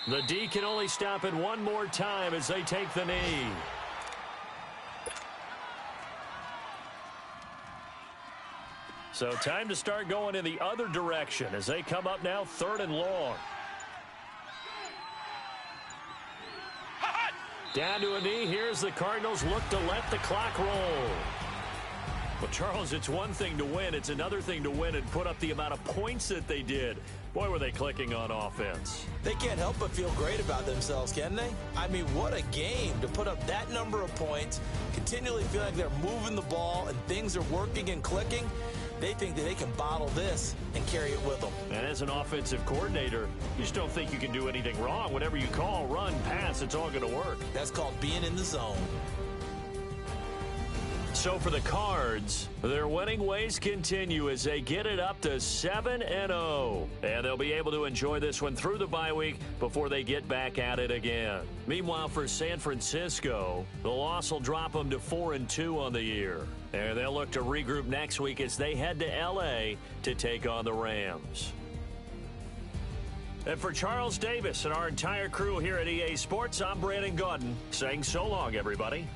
The D can only stop it one more time as they take the knee. So time to start going in the other direction as they come up now 3rd and long. Down to a knee. Here's the Cardinals look to let the clock roll. Well, Charles, it's one thing to win. It's another thing to win and put up the amount of points that they did. Boy, were they clicking on offense. They can't help but feel great about themselves, can they? I mean, what a game to put up that number of points, continually feel like they're moving the ball and things are working and clicking. They think that they can bottle this and carry it with them. And as an offensive coordinator, you just don't think you can do anything wrong. Whatever you call, run, pass, it's all going to work. That's called being in the zone. So for the Cards, their winning ways continue as they get it up to 7-0. And they'll be able to enjoy this one through the bye week before they get back at it again. Meanwhile, for San Francisco, the loss will drop them to 4-2 on the year. And they'll look to regroup next week as they head to L.A. to take on the Rams. And for Charles Davis and our entire crew here at EA Sports, I'm Brandon Gaudin saying so long, everybody.